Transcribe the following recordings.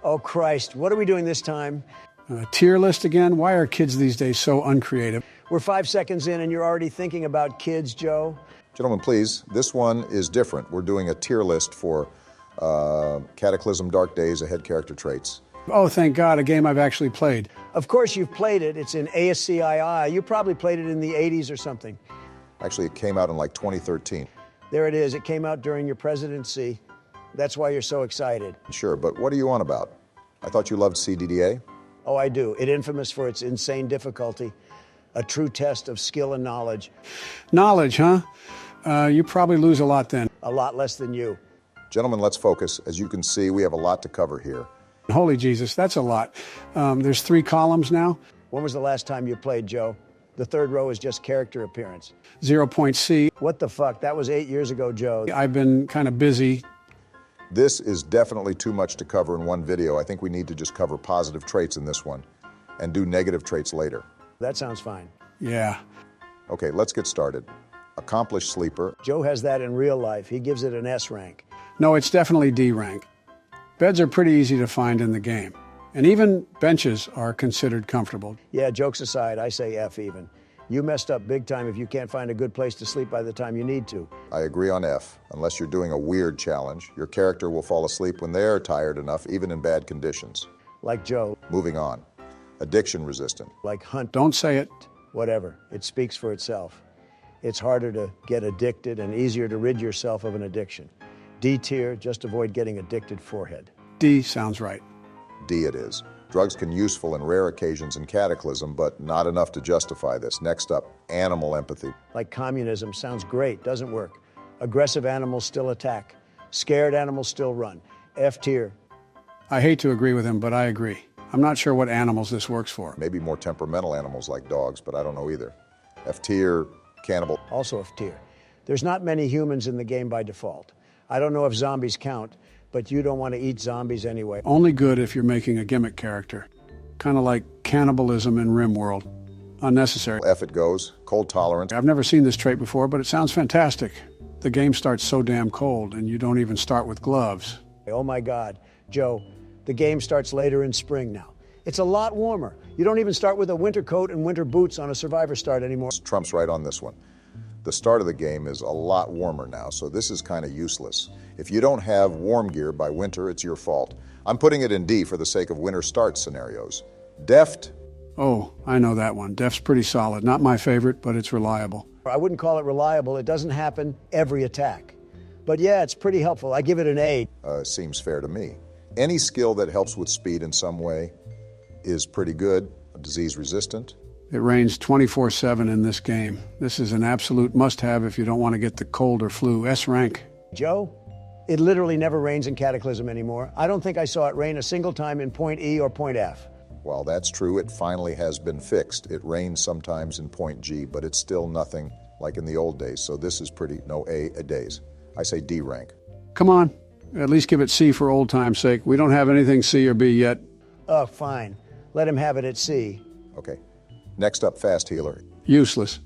Oh, Christ, what are we doing this time? Tier list again? Why are kids these days so uncreative? We're 5 seconds in and you're already thinking about kids, Joe. Gentlemen, please, this one is different. We're doing a tier list for Cataclysm Dark Days ahead character traits. Oh, thank God, a game I've actually played. Of course you've played it. It's in ASCII. You probably played it in the 80s or something. Actually, it came out in like 2013. There it is. It came out during your presidency. That's why you're so excited. Sure, but what are you on about? I thought you loved cdda? Oh, I do. It's infamous for its insane difficulty. A true test of skill and knowledge. Knowledge, huh? You probably lose a lot then. A lot less than you. Gentlemen, let's focus. As you can see, we have a lot to cover here. Holy Jesus, that's a lot. There's 3 columns now. When was the last time you played, Joe? The third row is just character appearance. 0.C. What the fuck? That was 8 years ago, Joe. I've been kind of busy. This is definitely too much to cover in one video. I think we need to just cover positive traits in this one and do negative traits later. That sounds fine. Yeah. Okay, let's get started. Accomplished sleeper. Joe has that in real life. He gives it an S rank. No, it's definitely D rank. Beds are pretty easy to find in the game. And even benches are considered comfortable. Yeah, jokes aside, I say F even. You messed up big time if you can't find a good place to sleep by the time you need to. I agree on F. Unless you're doing a weird challenge, your character will fall asleep when they're tired enough, even in bad conditions. Like Joe. Moving on. Addiction resistant. Like Hunt. Don't say it. Whatever. It speaks for itself. It's harder to get addicted and easier to rid yourself of an addiction. D tier, just avoid getting addicted forehead. D sounds right. D it is. Drugs can be useful in rare occasions in Cataclysm, but not enough to justify this. Next up, animal empathy. Like communism, sounds great, doesn't work. Aggressive animals still attack. Scared animals still run. F tier. I hate to agree with him, but I agree. I'm not sure what animals this works for. Maybe more temperamental animals like dogs, but I don't know either. F tier, cannibal. Also F tier. There's not many humans in the game by default. I don't know if zombies count, but you don't want to eat zombies anyway. Only good if you're making a gimmick character. Kind of like cannibalism in RimWorld. Unnecessary. F it goes. Cold tolerance. I've never seen this trait before, but it sounds fantastic. The game starts so damn cold, and you don't even start with gloves. Oh my God, Joe, the game starts later in spring now. It's a lot warmer. You don't even start with a winter coat and winter boots on a survivor start anymore. Trump's right on this one. The start of the game is a lot warmer now, so this is kind of useless. If you don't have warm gear by winter, it's your fault. I'm putting it in D for the sake of winter start scenarios. Deft. Oh, I know that one. Deft's pretty solid. Not my favorite, but it's reliable. I wouldn't call it reliable. It doesn't happen every attack. But yeah, it's pretty helpful. I give it an A. Seems fair to me. Any skill that helps with speed in some way is pretty good. Disease resistant. It rains 24/7 in this game. This is an absolute must-have if you don't want to get the cold or flu. S rank. Joe, it literally never rains in Cataclysm anymore. I don't think I saw it rain a single time in point E or point F. While that's true, it finally has been fixed. It rains sometimes in point G, but it's still nothing like in the old days. So this is pretty no A days. I say D rank. Come on, at least give it C for old time's sake. We don't have anything C or B yet. Oh, fine. Let him have it at C. Okay. Next up, fast healer. Useless.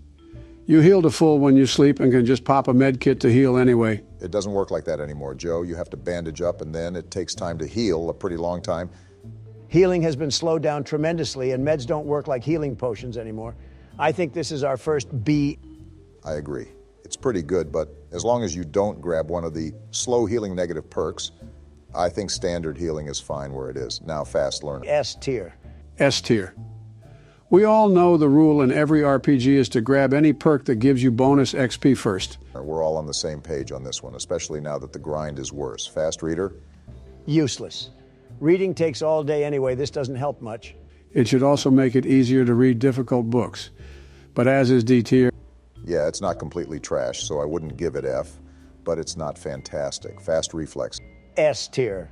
You heal to full when you sleep and can just pop a med kit to heal anyway. It doesn't work like that anymore, Joe. You have to bandage up and then it takes time to heal, a pretty long time. Healing has been slowed down tremendously and meds don't work like healing potions anymore. I think this is our first B. I agree. It's pretty good, but as long as you don't grab one of the slow healing negative perks, I think standard healing is fine where it is. Now fast learner. S tier. S tier. We all know the rule in every RPG is to grab any perk that gives you bonus XP first. We're all on the same page on this one, especially now that the grind is worse. Fast reader? Useless. Reading takes all day anyway. This doesn't help much. It should also make it easier to read difficult books. But as is D tier. Yeah, it's not completely trash, so I wouldn't give it F, but it's not fantastic. Fast reflex. S tier.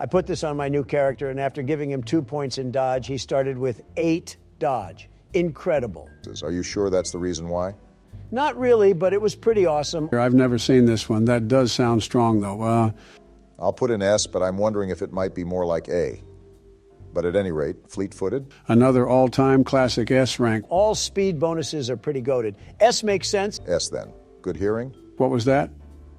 I put this on my new character, and after giving him 2 points in dodge, he started with 8 dodge. Incredible. Are you sure that's the reason why? Not really, but it was pretty awesome. I've never seen this one. That does sound strong, though. I'll put in S, but I'm wondering if it might be more like A. But at any rate, fleet-footed? Another all-time classic S rank. All speed bonuses are pretty goated. S makes sense. S then. Good hearing? What was that?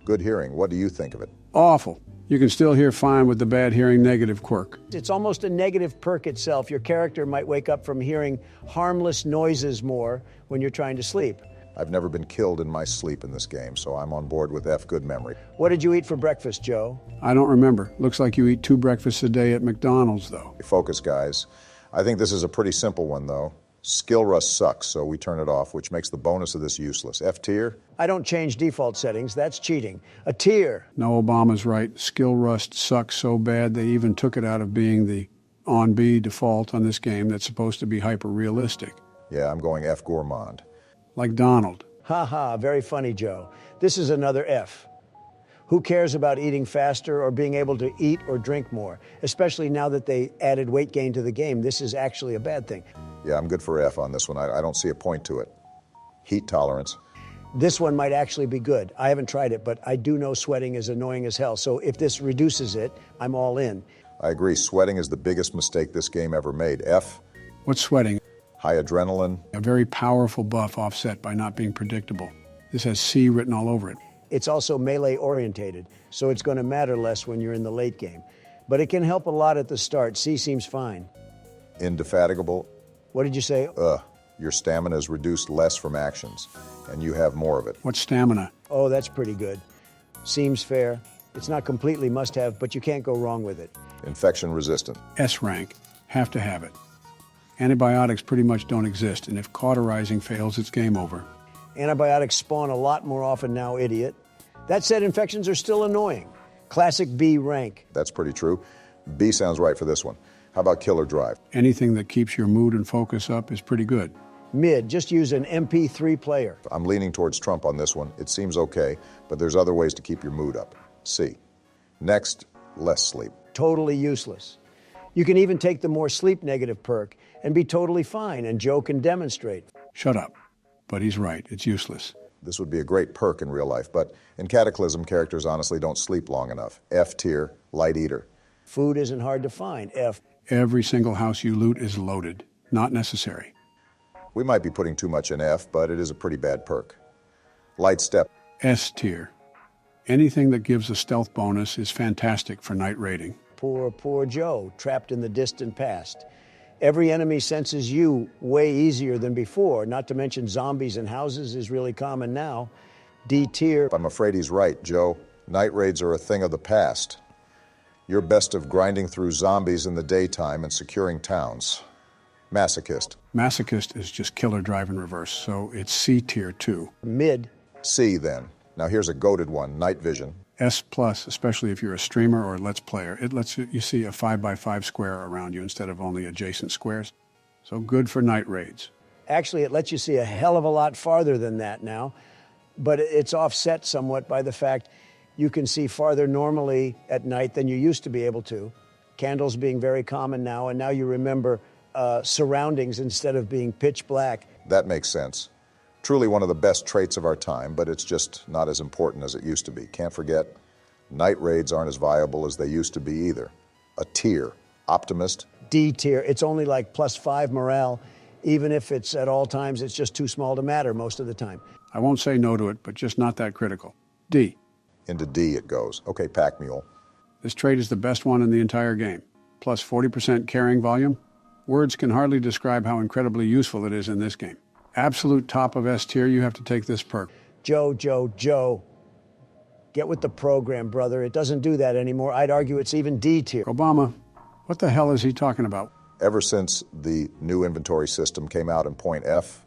Good hearing. What do you think of it? Awful. You can still hear fine with the bad hearing negative quirk. It's almost a negative perk itself. Your character might wake up from hearing harmless noises more when you're trying to sleep. I've never been killed in my sleep in this game, so I'm on board with F, good memory. What did you eat for breakfast, Joe? I don't remember. Looks like you eat 2 breakfasts a day at McDonald's, though. Focus, guys. I think this is a pretty simple one, though. Skill rust sucks, so we turn it off, which makes the bonus of this useless. F tier? I don't change default settings. That's cheating. A tier. No, Obama's right. Skill rust sucks so bad they even took it out of being the on-B default on this game that's supposed to be hyper-realistic. Yeah, I'm going F gourmand. Like Donald. Ha ha, very funny, Joe. This is another F. Who cares about eating faster or being able to eat or drink more? Especially now that they added weight gain to the game. This is actually a bad thing. Yeah, I'm good for F on this one. I don't see a point to it. Heat tolerance. This one might actually be good. I haven't tried it, but I do know sweating is annoying as hell. So if this reduces it, I'm all in. I agree. Sweating is the biggest mistake this game ever made. F. What's sweating? High adrenaline. A very powerful buff offset by not being predictable. This has C written all over it. It's also melee orientated, so it's going to matter less when you're in the late game. But it can help a lot at the start. C seems fine. Indefatigable. What did you say? Your stamina is reduced less from actions, and you have more of it. What's stamina? Oh, that's pretty good. Seems fair. It's not completely must-have, but you can't go wrong with it. Infection resistant. S rank. Have to have it. Antibiotics pretty much don't exist, and if cauterizing fails, it's game over. Antibiotics spawn a lot more often now, idiot. That said, infections are still annoying. Classic B rank. That's pretty true. B sounds right for this one. How about killer drive? Anything that keeps your mood and focus up is pretty good. Mid, just use an MP3 player. I'm leaning towards Trump on this one. It seems okay, but there's other ways to keep your mood up. C. Next, less sleep. Totally useless. You can even take the more sleep negative perk and be totally fine, and Joe can demonstrate. Shut up. But he's right. It's useless. This would be a great perk in real life, but in Cataclysm, characters honestly don't sleep long enough. F tier, light eater. Food isn't hard to find. F. Every single house you loot is loaded. Not necessary. We might be putting too much in F, but it is a pretty bad perk. Light step. S tier. Anything that gives a stealth bonus is fantastic for night raiding. Poor Joe, trapped in the distant past. Every enemy senses you way easier than before, not to mention zombies in houses is really common now. D tier. I'm afraid he's right, Joe. Night raids are a thing of the past. You're best of grinding through zombies in the daytime and securing towns. Masochist. Masochist is just killer drive in reverse, so it's C tier too. Mid. C then. Now here's a goated one, night vision. S plus, especially if you're a streamer or a Let's Player. It lets you see a 5x5 square around you instead of only adjacent squares. So good for night raids. Actually, it lets you see a hell of a lot farther than that now, but it's offset somewhat by the fact you can see farther normally at night than you used to be able to. Candles being very common now, and now you remember surroundings instead of being pitch black. That makes sense. Truly one of the best traits of our time, but it's just not as important as it used to be. Can't forget, night raids aren't as viable as they used to be either. A tier. Optimist. D tier. It's only like +5 morale. Even if it's at all times, it's just too small to matter most of the time. I won't say no to it, but just not that critical. D. Into D it goes. Okay, pack mule. This trait is the best one in the entire game. Plus 40% carrying volume. Words can hardly describe how incredibly useful it is in this game. Absolute top of S tier, you have to take this perk. Joe. Get with the program, brother. It doesn't do that anymore. I'd argue it's even D tier. Obama, what the hell is he talking about? Ever since the new inventory system came out in point F,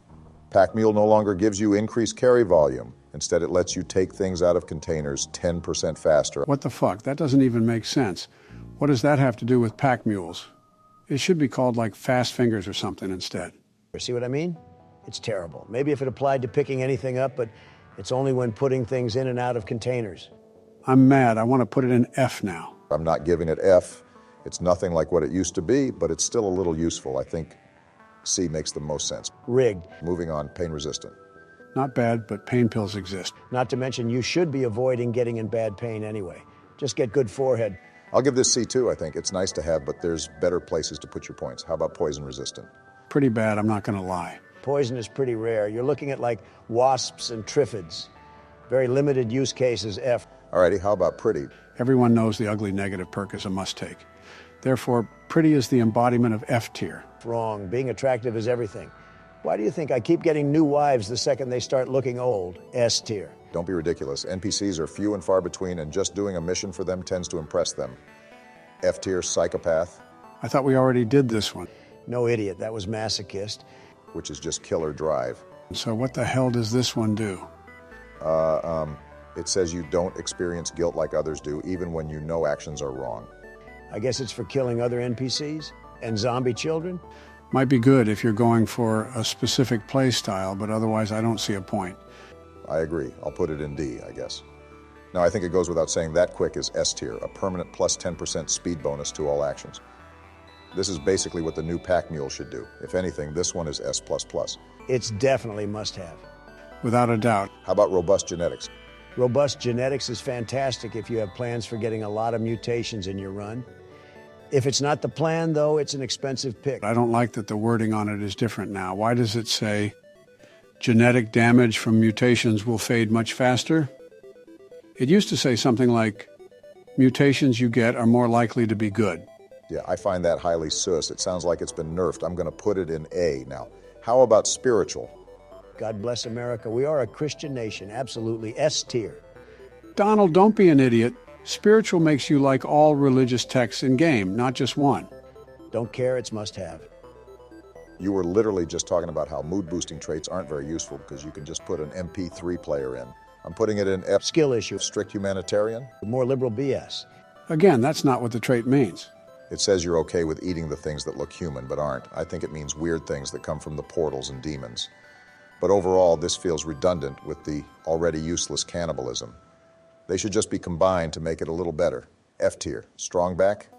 pack mule no longer gives you increased carry volume. Instead, it lets you take things out of containers 10% faster. What the fuck? That doesn't even make sense. What does that have to do with pack mules? It should be called like fast fingers or something instead. See what I mean? It's terrible. Maybe if it applied to picking anything up, but it's only when putting things in and out of containers. I'm mad. I want to put it in F now. I'm not giving it F. It's nothing like what it used to be, but it's still a little useful. I think C makes the most sense. Rigged. Moving on, pain resistant. Not bad, but pain pills exist. Not to mention you should be avoiding getting in bad pain anyway. Just get good forehead. I'll give this C too, I think. It's nice to have, but there's better places to put your points. How about poison resistant? Pretty bad, I'm not going to lie. Poison is pretty rare. You're looking at like wasps and triffids. Very limited use cases, F. Alrighty, how about pretty? Everyone knows the ugly negative perk is a must-take. Therefore, pretty is the embodiment of F tier. Wrong. Being attractive is everything. Why do you think I keep getting new wives the second they start looking old? S tier. Don't be ridiculous. NPCs are few and far between, and just doing a mission for them tends to impress them. F tier, psychopath. I thought we already did this one. No, idiot. That was masochist. Which is just killer drive. So what the hell does this one do? It says you don't experience guilt like others do, even when you know actions are wrong. I guess it's for killing other NPCs and zombie children? Might be good if you're going for a specific play style, but otherwise I don't see a point. I agree. I'll put it in D, I guess. Now, I think it goes without saying that quick is S tier, a permanent plus 10% speed bonus to all actions. This is basically what the new pack mule should do. If anything, this one is S++. It's definitely must-have. Without a doubt. How about robust genetics? Robust genetics is fantastic if you have plans for getting a lot of mutations in your run. If it's not the plan, though, it's an expensive pick. I don't like that the wording on it is different now. Why does it say genetic damage from mutations will fade much faster? It used to say something like mutations you get are more likely to be good. Yeah, I find that highly sus. It sounds like it's been nerfed. I'm going to put it in A. Now, how about spiritual? God bless America. We are a Christian nation. Absolutely S tier. Donald, don't be an idiot. Spiritual makes you like all religious texts in game, not just one. Don't care, it's must-have. You were literally just talking about how mood-boosting traits aren't very useful because you can just put an MP3 player in. I'm putting it in F. Skill issue. Strict humanitarian. More liberal BS. Again, that's not what the trait means. It says you're okay with eating the things that look human but aren't. I think it means weird things that come from the portals and demons. But overall, this feels redundant with the already useless cannibalism. They should just be combined to make it a little better. F tier. Strong back?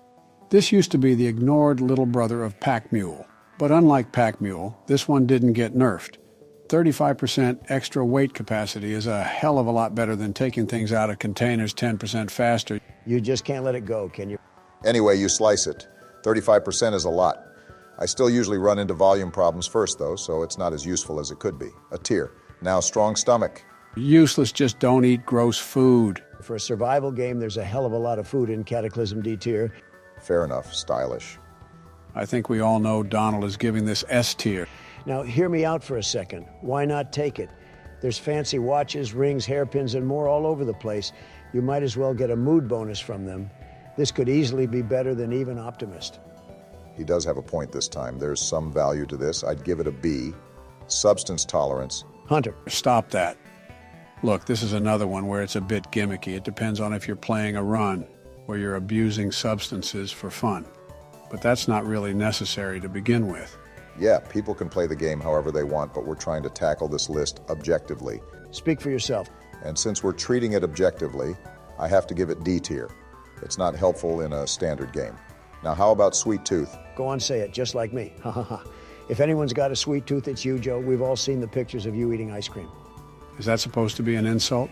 This used to be the ignored little brother of Pack Mule. But unlike Pack Mule, this one didn't get nerfed. 35% extra weight capacity is a hell of a lot better than taking things out of containers 10% faster. You just can't let it go, can you? Anyway, you slice it. 35% is a lot. I still usually run into volume problems first, though, so it's not as useful as it could be. A tier. Now, strong stomach. Useless, just don't eat gross food. For a survival game, there's a hell of a lot of food in Cataclysm D tier. Fair enough. Stylish. I think we all know Donald is giving this S tier. Now, hear me out for a second. Why not take it? There's fancy watches, rings, hairpins, and more all over the place. You might as well get a mood bonus from them. This could easily be better than even Optimist. He does have a point this time. There's some value to this. I'd give it a B. Substance tolerance. Hunter. Stop that. Look, this is another one where it's a bit gimmicky. It depends on if you're playing a run where you're abusing substances for fun. But that's not really necessary to begin with. Yeah, people can play the game however they want, but we're trying to tackle this list objectively. Speak for yourself. And since we're treating it objectively, I have to give it D tier. It's not helpful in a standard game. Now, how about sweet tooth? Go on, say it, just like me. Ha ha ha. If anyone's got a sweet tooth, it's you, Joe. We've all seen the pictures of you eating ice cream. Is that supposed to be an insult?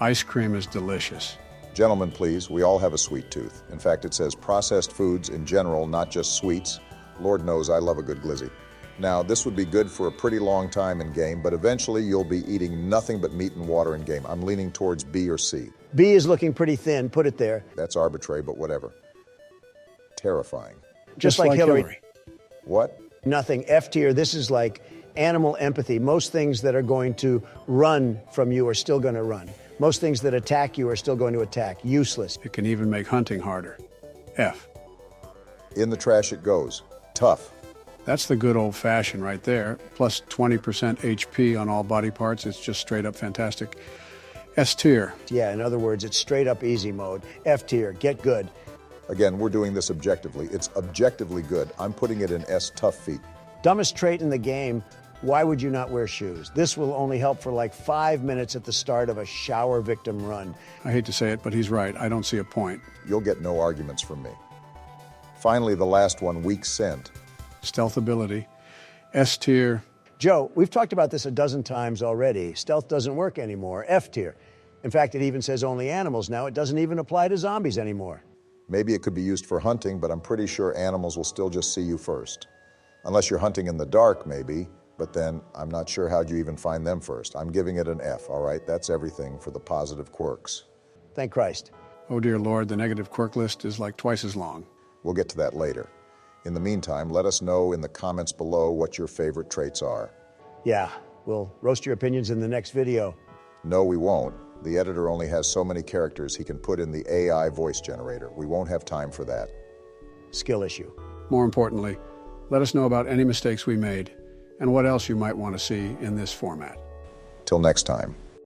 Ice cream is delicious. Gentlemen, please, we all have a sweet tooth. In fact, it says processed foods in general, not just sweets. Lord knows I love a good glizzy. Now, this would be good for a pretty long time in game, but eventually you'll be eating nothing but meat and water in game. I'm leaning towards B or C. B is looking pretty thin. Put it there. That's arbitrary, but whatever. Terrifying. Just like Hillary. What? Nothing. F tier. This is like animal empathy. Most things that are going to run from you are still going to run. Most things that attack you are still going to attack. Useless. It can even make hunting harder. F. In the trash it goes. Tough. That's the good old-fashioned right there. Plus 20% HP on all body parts. It's just straight up fantastic. S tier. Yeah, in other words, it's straight up easy mode. F tier. Get good. Again, we're doing this objectively. It's objectively good. I'm putting it in S, tough feet. Dumbest trait in the game. Why would you not wear shoes? This will only help for like 5 minutes at the start of a shower victim run. I hate to say it, but he's right. I don't see a point. You'll get no arguments from me. Finally, the last one, weak scent. Stealth ability. S tier. Joe, we've talked about this a dozen times already. Stealth doesn't work anymore. F tier. In fact, it even says only animals now. It doesn't even apply to zombies anymore. Maybe it could be used for hunting, but I'm pretty sure animals will still just see you first. Unless you're hunting in the dark, maybe, but then I'm not sure how'd you even find them first. I'm giving it an F, all right? That's everything for the positive quirks. Thank Christ. Oh dear Lord, the negative quirk list is like twice as long. We'll get to that later. In the meantime, let us know in the comments below what your favorite traits are. Yeah, we'll roast your opinions in the next video. No, we won't. The editor only has so many characters he can put in the AI voice generator. We won't have time for that. Skill issue. More importantly, let us know about any mistakes we made and what else you might want to see in this format. Till next time.